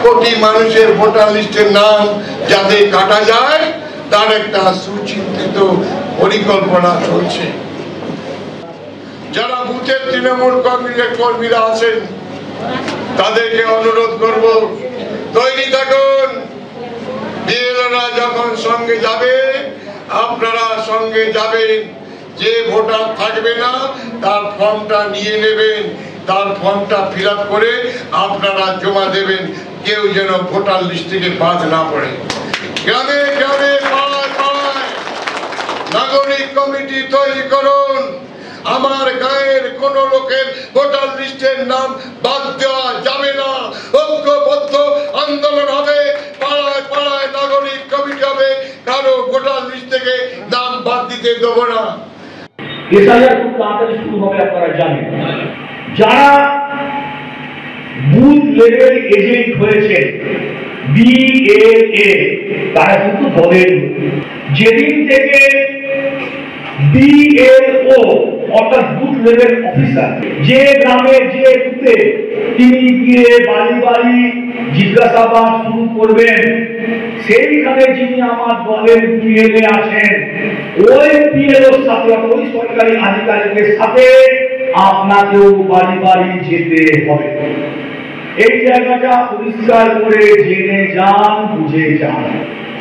কোটি মানুষের ভোটার লিস্টের নাম যাতে কাটা যায় তার একটা সুচিন্তিত পরিকল্পনা চলছে। যারা বুথের তৃণমূল কংগ্রেসের কর্মীরা আছেন তাদেরকে অনুরোধ করব, তৈরি থাকুন। বিএলওরা যখন সঙ্গে যাবে আপনারা সঙ্গে যাবেন। যে ভোটার থাকবে না তার ফর্মটা নিয়ে নেবেন, তার ফর্মটা ফিল আপ করে আপনারা জমা দেবেন, কেউ যেন ভোটার লিস্ট থেকে বাদ না পড়ে। গ্রামে গ্রামে পাড়ায় পাড়ায় নাগরিক কমিটি তৈরি করুন। আমার গায়ের কোন লোকের ভোটার লিস্টের নাম বাদ দেওয়া যাবে না। ঐক্যবদ্ধ আন্দোলন হবে, পাড়ায় পাড়ায় নাগরিক কমিটি হবে, কারো ভোটার লিস্ট থেকে নাম বাদ দিতে দেব না। এসআইআর খুব তাড়াতাড়ি শুরু হবে, আপনারা জানেন। যারা বুথ লেভেল এজেন্ট হয়েছে বিএলএ তারা কিন্তু দলের যেদিন থেকে বিএলও অর্থাৎ বুথ লেভেল অফিসার যে গ্রামে যে বুথে তিনি গিয়ে বাড়ি বাড়ি জিজ্ঞাসাবাদ শুরু করবেন, সেইখানে যিনি আমার দলের বিএলএ আছেন ওই বিএলওর সাথে ওই সরকারি আধিকারিকের সাথে আপনাকেও বাড়ি বাড়ি যেতে হবে। এই জায়গাটা পরিষ্কার করে জেনে যান, বুঝে যান।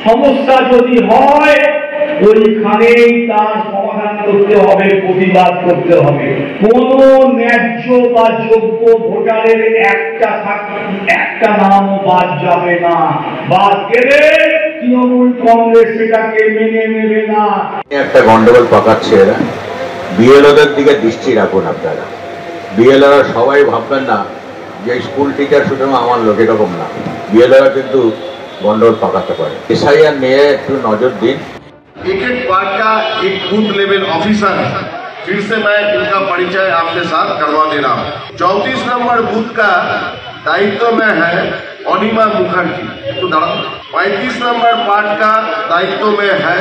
সমস্যা যদি হয় ওইখানেই তার সমাধান করতে হবে, প্রতিবাদ করতে হবে। কোন ন্যায্য বা যোগ্য ভোটারের একটা নামও বাদ যাবে না। বাদ গেলে তৃণমূল কংগ্রেস সেটাকে মেনে নেবে না। একটা গন্ডগোল পাকাচ্ছে এরা। বিএলওদের দিকে দৃষ্টি রাখুন আপনারা। বিএলওরা সবাই ভাববেন না যে স্কুল টিচার শুধু আমার লোক, এরকম না। বিএলওরা কিন্তু গন্ডগোল পাকাতে পারে। এসআইআর নিয়ে একটু নজর দিন। एक एक पार्ट का एक बूथ लेवल ऑफिसर है। फिर से मैं इनका परिचय आपके साथ करवा दे रहा हूँ। 34 नंबर बूथ का दायित्व में है अनिमा मुखर्जी, तो 35 नंबर पार्ट का दायित्व में है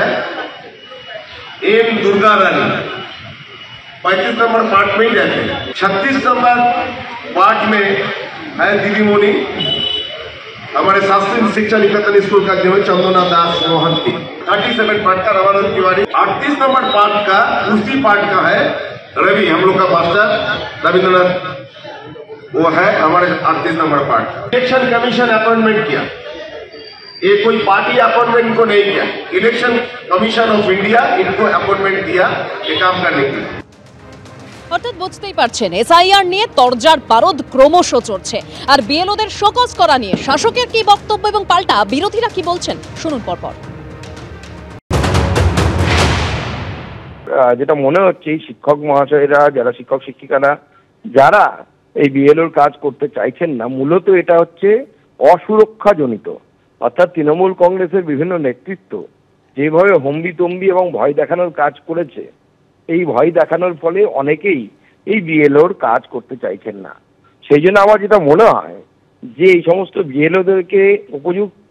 एम दुर्गा रानी, 35 नंबर पार्ट में ही रहते हैं। 36 नंबर पार्ट में है दीदी मोनी, हमारे शास्त्री शिक्षा निकेतन स्कूल का जो है चंदना दास मोहंती। 37 पार्ट का रवानंद तिवारी। 38 नंबर पार्ट का उसी पार्ट का है रवि, हम लोग का मास्टर रविंद्रनाथ, वो है हमारे 38 number part. Election commission appointment किया, ये कोई पार्टी अपॉइंटमेंट इनको नहीं किया, इलेक्शन कमीशन ऑफ इंडिया इनको अपॉइंटमेंट दिया ये काम करने के लिए। অর্থাৎ বুঝতেই পারছেন এসআইআর নিয়ে তরজার পারদ ক্রমশ চড়ছে। আর বিএলওদের শোকজ করা নিয়ে শাসকের কি বক্তব্য এবং পাল্টা বিরোধীরা কি বলছেন শুনুন পরপর। যেটা মনে হচ্ছে এই শিক্ষক মহাশয়রা, যারা শিক্ষক শিক্ষিকারা যারা এই বিএলওর কাজ করতে চাইছেন না, মূলত এটা হচ্ছে অসুরক্ষাজনিত। অর্থাৎ তৃণমূল কংগ্রেসের বিভিন্ন নেতৃত্ব যেভাবে হম্বিতম্বি এবং ভয় দেখানোর কাজ করেছে, এই ভয় দেখানোর ফলে অনেকেই এই বিএলওর কাজ করতে চাইছেন না। সেই জন্য আমার যেটা মনে হয় যে এই সমস্ত বিএলওদেরকে উপযুক্ত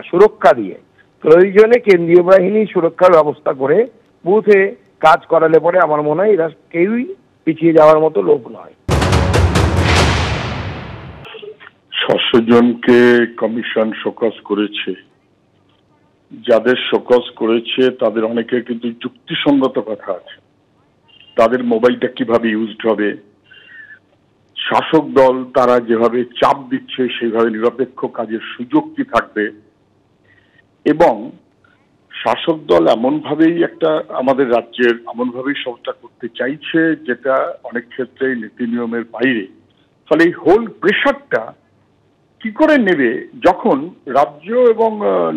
সুরক্ষা দিয়ে প্রয়োজনে কেন্দ্রীয় বাহিনী সুরক্ষার ব্যবস্থা করে বুথে কাজ করালে পরে আমার মনে হয় এরা কেউই পিছিয়ে যাওয়ার মতো লোক নয়। 600 জনকে কমিশন শোকজ করেছে। যাদের শোকজ করেছে তাদের অনেকের কিন্তু যুক্তিসঙ্গত কথা আছে। তাদের মোবাইলটা কিভাবে ইউজড হবে, শাসক দল তারা যেভাবে চাপ দিচ্ছে সেইভাবে নিরপেক্ষ কাজের সুযোগ কি থাকবে, এবং শাসক দল এমনভাবেই একটা আমাদের রাজ্যের এমনভাবেই সবটা করতে চাইছে যেটা অনেক ক্ষেত্রে নীতি নিয়মের বাইরে। ফলে এই হোল প্রেশারটা কি করে নেবে যখন রাজ্য এবং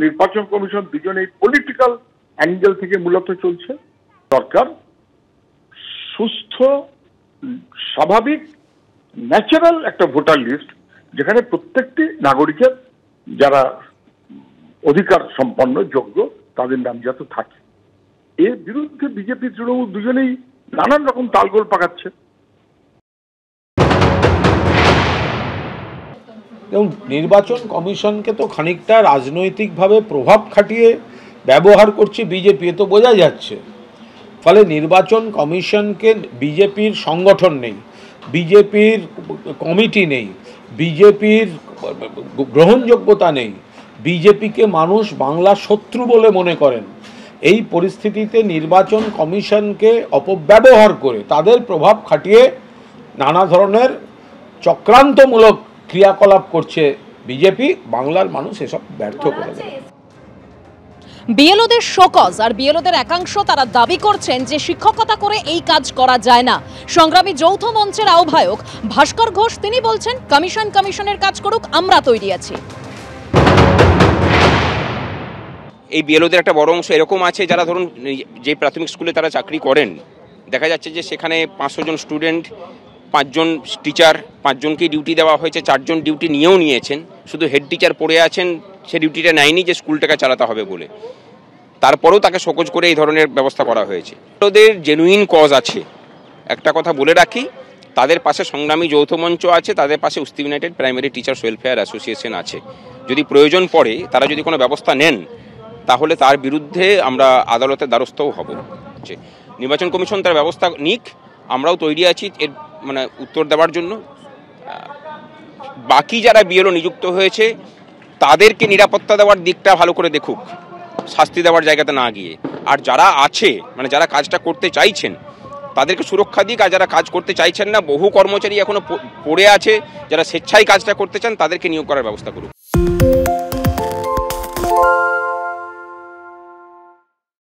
নির্বাচন কমিশন দুজনেই পলিটিক্যাল অ্যাঙ্গেল থেকে মূলত চলছে। সরকার সুস্থ, স্বাভাবিক, ন্যাচারাল একটা ভোটার লিস্ট যেখানে প্রত্যেকটি নাগরিকের যারা অধিকার সম্পন্ন যোগ্য তাদের নাম যাতে থাকে, এর বিরুদ্ধে বিজেপি তৃণমূল দুজনেই নানান রকম তালগোল পাকাচ্ছে। এবং নির্বাচন কমিশনকে তো খানিকটা রাজনৈতিকভাবে প্রভাব খাটিয়ে ব্যবহার করছে বিজেপি, তো বোঝা যাচ্ছে। ফলে নির্বাচন কমিশনকে বিজেপির সংগঠন নেই, বিজেপির কমিটি নেই, বিজেপির গ্রহণযোগ্যতা নেই, বিজেপিকে মানুষ বাংলার শত্রু বলে মনে করেন। এই পরিস্থিতিতে নির্বাচন কমিশনকে অপব্যবহার করে তাদের প্রভাব খাটিয়ে নানা ধরনের চক্রান্তমূলক ক্রিয়াকলাপ করছে বিজেপি। বাংলার মানুষ এসব ব্যর্থ করে দেবে। বিএলওদের শোকজ আর বিএলওদের একাংশ তারা দাবি করছেন যে শিক্ষকতা করে এই কাজ করা যায় না। সংগ্রামী যৌথ মঞ্চের আহ্বায়ক ভাস্কর ঘোষ তিনি বলছেন কমিশনের কাজ করুক, আমরা তৈরি আছি। এই বিএলওদের একটা বড় অংশ এরকম আছে যারা ধরুন যে প্রাথমিক স্কুলে তারা চাকরি করেন, দেখা যাচ্ছে যে সেখানে 500 জন স্টুডেন্ট, 5 জন টিচার, 5 জনকেই ডিউটি দেওয়া হয়েছে, 4 জন ডিউটি নিয়েও নিয়েছেন, শুধু হেড টিচার পড়ে আছেন, সে ডিউটিটা নেয়নি যে স্কুলটাকে চালাতে হবে বলে, তারপরেও তাকে শোকজ করে এই ধরনের ব্যবস্থা করা হয়েছে। ওদের জেনুইন কজ আছে, একটা কথা বলে রাখি, তাদের পাশে সংগ্রামী যৌথ মঞ্চ আছে, তাদের পাশে Usthi united primary teachers welfare association আছে। যদি প্রয়োজন পড়ে তারা যদি কোনো ব্যবস্থা নেন তাহলে তার বিরুদ্ধে আমরা আদালতের দ্বারস্থও হব। নির্বাচন কমিশন তার ব্যবস্থা নিক, আমরাও তৈরি আছি এর মানে উত্তর দেওয়ার জন্য। বাকি যারা বিএলও নিযুক্ত হয়েছে তাদেরকে নিরাপত্তা দেওয়ার দিকটা ভালো করে দেখুক, শাস্তি দেওয়ার জায়গাতে না গিয়ে। আর যারা আছে মানে যারা কাজটা করতে চাইছেন তাদেরকে সুরক্ষা দিক, আর যারা কাজ করতে চাইছেন না, বহু কর্মচারী এখনো পড়ে আছে, যারা স্বেচ্ছায় কাজটা করতে চান তাদেরকে নিয়োগ করার ব্যবস্থা করুক।